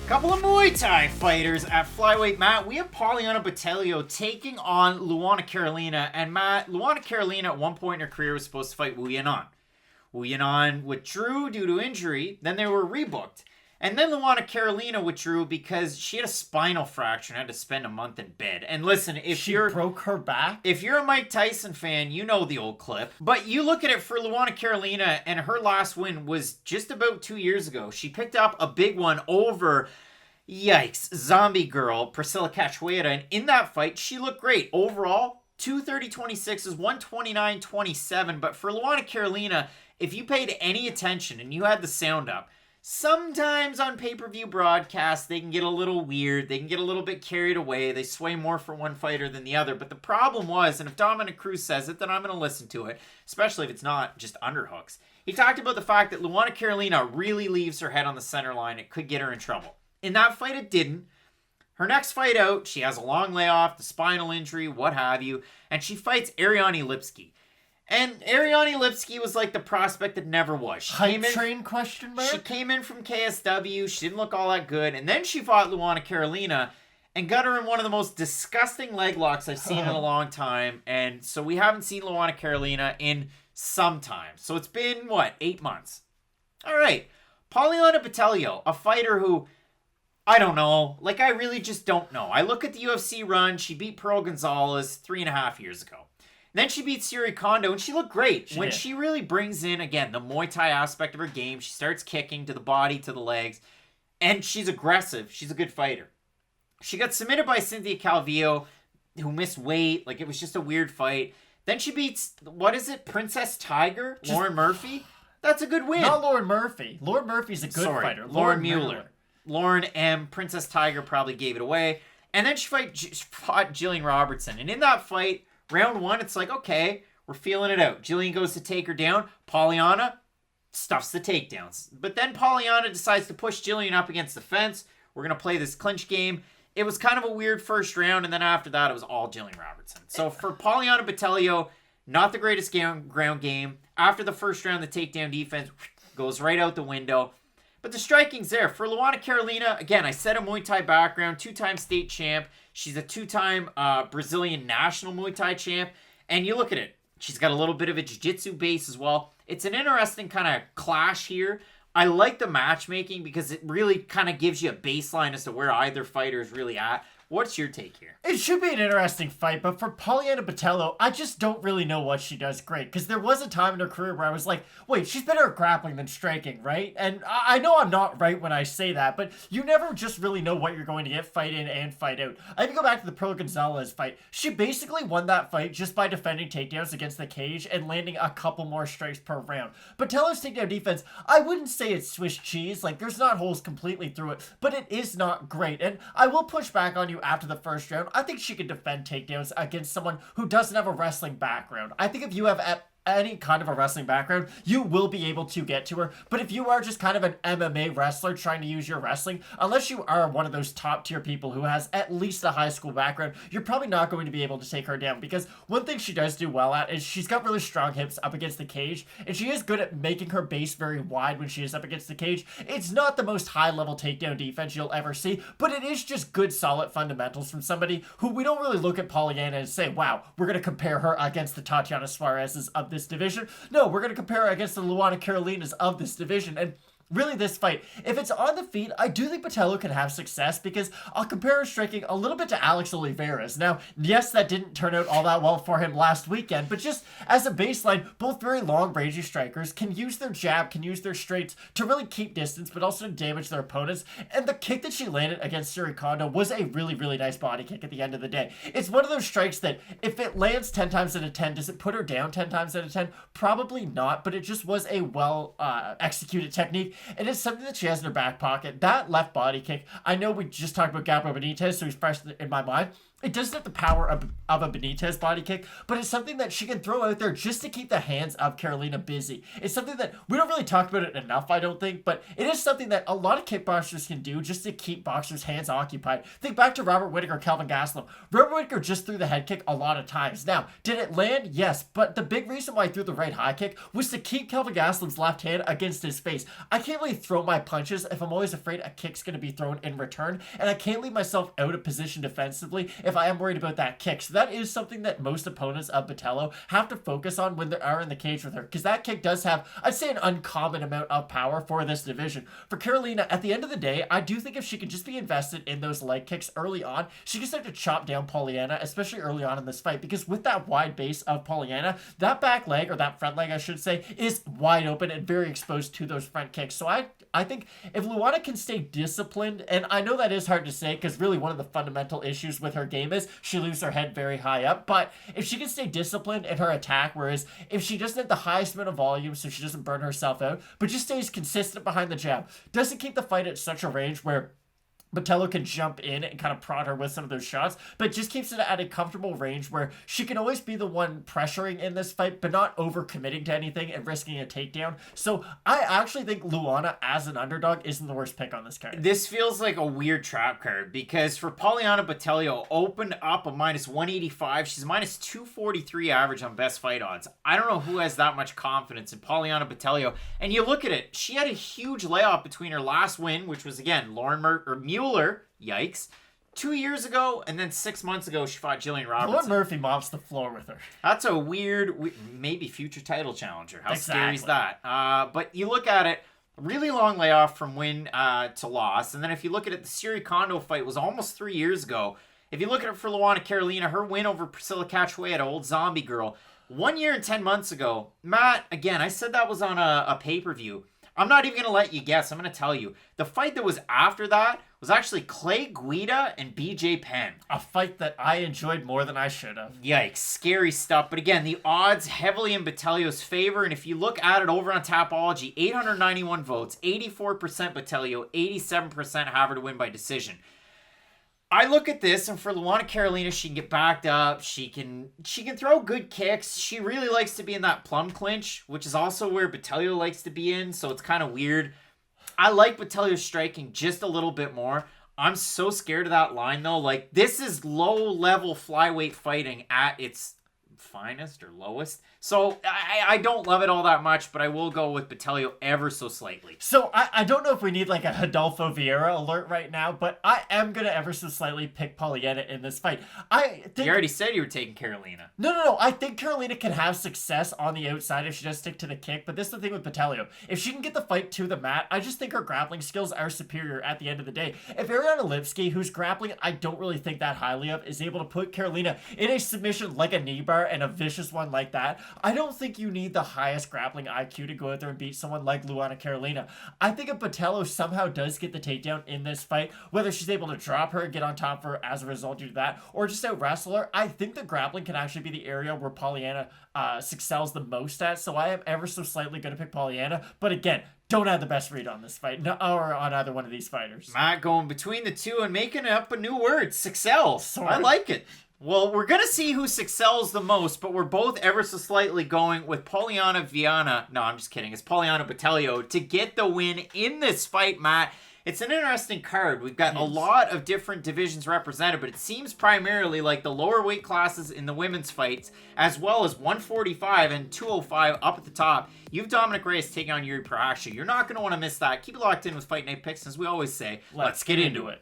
Couple of Muay Thai fighters at flyweight. Matt, we have Poliana Botelho taking on Luana Carolina. And Matt, Luana Carolina at one point in her career was supposed to fight Wu Yanan. Wu Yanan withdrew due to injury. Then they were rebooked. And then Luana Carolina withdrew because she had a spinal fracture and had to spend a month in bed. And listen, if she you're broke her back? If you're a Mike Tyson fan, you know the old clip. But you look at it for Luana Carolina, and her last win was just about 2 years ago. She picked up a big one over, yikes, zombie girl, Priscilla Cachoeira. And in that fight, she looked great. Overall, 230-26 is 129-27. But for Luana Carolina, if you paid any attention and you had the sound up, sometimes on pay-per-view broadcasts, they can get a little weird. They can get a little bit carried away. They sway more for one fighter than the other. But the problem was, and if Dominic Cruz says it, then I'm going to listen to it, especially if it's not just underhooks. He talked about the fact that Luana Carolina really leaves her head on the center line. It could get her in trouble. In that fight, it didn't. Her next fight out, she has a long layoff, the spinal injury, what have you, and she fights Ariane Lipski. And Ariane Lipski was like the prospect that never was. Hype train question mark? She came in from KSW. She didn't look all that good. And then she fought Luana Carolina and got her in one of the most disgusting leg locks I've seen in a long time. And so we haven't seen Luana Carolina in some time. So it's been, 8 months? All right. Poliana Botelho, a fighter who, I don't know. I really just don't know. I look at the UFC run. She beat Pearl Gonzalez 3.5 years ago. Then she beat Siri Kondo, and she looked great. She really brings in, again, the Muay Thai aspect of her game. She starts kicking to the body, to the legs, and she's aggressive. She's a good fighter. She got submitted by Cynthia Calvillo, who missed weight. It was just a weird fight. Then she beats, Princess Tiger? Lauren Murphy? That's a good win. Not Lauren Murphy. Lauren Murphy's a good fighter. Lauren Mueller. Lauren M. Princess Tiger probably gave it away. And then she fought Jillian Robertson. And in that fight, round one, it's like, okay, we're feeling it out. Jillian goes to take her down. Poliana stuffs the takedowns. But then Poliana decides to push Jillian up against the fence. We're going to play this clinch game. It was kind of a weird first round, and then after that, it was all Jillian Robertson. So for Poliana Botelho, not the greatest ground game. After the first round, the takedown defense goes right out the window. But the striking's there. For Luana Carolina, again, I said a Muay Thai background, 2-time state champ. She's a 2-time Brazilian national Muay Thai champ. And you look at it. She's got a little bit of a jiu-jitsu base as well. It's an interesting kind of clash here. I like the matchmaking because it really kind of gives you a baseline as to where either fighter is really at. What's your take here? It should be an interesting fight, but for Poliana Botelho, I just don't really know what she does great. Because there was a time in her career where I was like, wait, she's better at grappling than striking, right? And I know I'm not right when I say that, but you never just really know what you're going to get fight in and fight out. I can go back to the Pearl Gonzalez fight. She basically won that fight just by defending takedowns against the cage and landing a couple more strikes per round. Botelho's takedown defense, I wouldn't say it's Swiss cheese. There's not holes completely through it, but it is not great. And I will push back on you after the first round. I think she could defend takedowns against someone who doesn't have a wrestling background. I think if you have any kind of a wrestling background, you will be able to get to her. But if you are just kind of an MMA wrestler trying to use your wrestling, unless you are one of those top tier people who has at least a high school background, you're probably not going to be able to take her down. Because one thing she does do well at is she's got really strong hips up against the cage, and she is good at making her base very wide when she is up against the cage. It's not the most high level takedown defense you'll ever see, but it is just good solid fundamentals from somebody who we don't really look at Poliana and say, wow, we're going to compare her against the Tatiana Suarez's of this division. No, we're going to compare her against the Luana Carolinas of this division. And really, this fight, if it's on the feet, I do think Botelho can have success because I'll compare her striking a little bit to Alex Oliveira's. Now, yes, that didn't turn out all that well for him last weekend, but just as a baseline, both very long, rangy strikers can use their jab, can use their straights to really keep distance, but also to damage their opponents. And the kick that she landed against Siri Kondo was a really, really nice body kick at the end of the day. It's one of those strikes that if it lands 10 times out of 10, does it put her down 10 times out of 10? Probably not, but it just was a well executed technique. And it's something that she has in her back pocket. That left body kick, I know we just talked about Gabriel Benitez, so he's fresh in my mind. It doesn't have the power of a Benitez body kick, but it's something that she can throw out there just to keep the hands of Carolina busy. It's something that we don't really talk about it enough, I don't think, but it is something that a lot of kickboxers can do just to keep boxers' hands occupied. Think back to Robert Whittaker, Kelvin Gastelum. Robert Whittaker just threw the head kick a lot of times. Now, did it land? Yes, but the big reason why he threw the right high kick was to keep Kelvin Gastelum's left hand against his face. I can't really throw my punches if I'm always afraid a kick's going to be thrown in return, and I can't leave myself out of position defensively if I am worried about that kick. So that is something that most opponents of Botelho have to focus on when they are in the cage with her, because that kick does have, I'd say, an uncommon amount of power for this division. For Carolina, at the end of the day, I do think if she can just be invested in those leg kicks early on, she can start to chop down Poliana, especially early on in this fight, because with that wide base of Poliana, that back leg, or that front leg I should say, is wide open and very exposed to those front kicks. So I think if Luana can stay disciplined, and I know that is hard to say because really one of the fundamental issues with her game is she leaves her head very high up, but if she can stay disciplined in her attack, whereas if she doesn't have the highest amount of volume so she doesn't burn herself out, but just stays consistent behind the jab, doesn't keep the fight at such a range where Botelho can jump in and kind of prod her with some of those shots, but just keeps it at a comfortable range where she can always be the one pressuring in this fight, but not overcommitting to anything and risking a takedown. So I actually think Luana as an underdog isn't the worst pick on this card. This feels like a weird trap card because for Poliana Botelho, opened up a minus 185. She's minus 243 average on best fight odds. I don't know who has that much confidence in Poliana Botelho. And you look at it, she had a huge layoff between her last win, which was again Mueller, yikes, 2 years ago, and then 6 months ago she fought Jillian Robertson. Lauren Murphy mops the floor with her. That's a weird, maybe future title challenger. How scary is Exactly. that? But you look at it, really long layoff from win to loss, and then if you look at it, the Siri Kondo fight was almost 3 years ago. If you look at it for Luana Carolina, her win over Priscilla Cachoeira, old zombie girl, 1 year and 10 months ago. Matt, again, I said that was on a pay-per-view. I'm not even going to let you guess. I'm going to tell you. The fight that was after that was actually Clay Guida and BJ Penn. A fight that I enjoyed more than I should have. Yikes, scary stuff. But again, the odds heavily in Botelho's favor. And if you look at it over on Tapology, 891 votes, 84% Botelho, 87% have her to win by decision. I look at this, and for Luana Carolina, she can get backed up. She can throw good kicks. She really likes to be in that plum clinch, which is also where Botelho likes to be in, so it's kind of weird. I like Botelho's striking just a little bit more. I'm so scared of that line, though. Like, this is low-level flyweight fighting at its finest or lowest. So I don't love it all that much, but I will go with Botelho ever so slightly. So I don't know if we need like a Adolfo Vieira alert right now, but I am going to ever so slightly pick Poliana in this fight. I think... You already said you were taking Carolina. No. I think Carolina can have success on the outside if she does stick to the kick, but this is the thing with Botelho. If she can get the fight to the mat, I just think her grappling skills are superior at the end of the day. If Ariana Lipski, who's grappling I don't really think that highly of, is able to put Carolina in a submission like a knee bar and a vicious one like that, I don't think you need the highest grappling IQ to go out there and beat someone like Luana Carolina. I think if Botelho somehow does get the takedown in this fight, whether she's able to drop her and get on top of her as a result due to that, or just out wrestle her, I think the grappling can actually be the area where Poliana excels the most at. So I am ever so slightly going to pick Poliana. But again, don't have the best read on this fight, or on either one of these fighters. Matt going between the two and making up a new word, Sixels. Sorry. I like it. Well, we're going to see who excels the most, but we're both ever so slightly going with Poliana Viana. No, I'm just kidding. It's Poliana Botelho to get the win in this fight, Matt. It's an interesting card. We've got a lot of different divisions represented, but it seems primarily like the lower weight classes in the women's fights, as well as 145 and 205 up at the top. You've Dominic Reyes taking on Yuri Prochazka. You're not going to want to miss that. Keep it locked in with Fight Night Picks, as we always say. Let's get into it.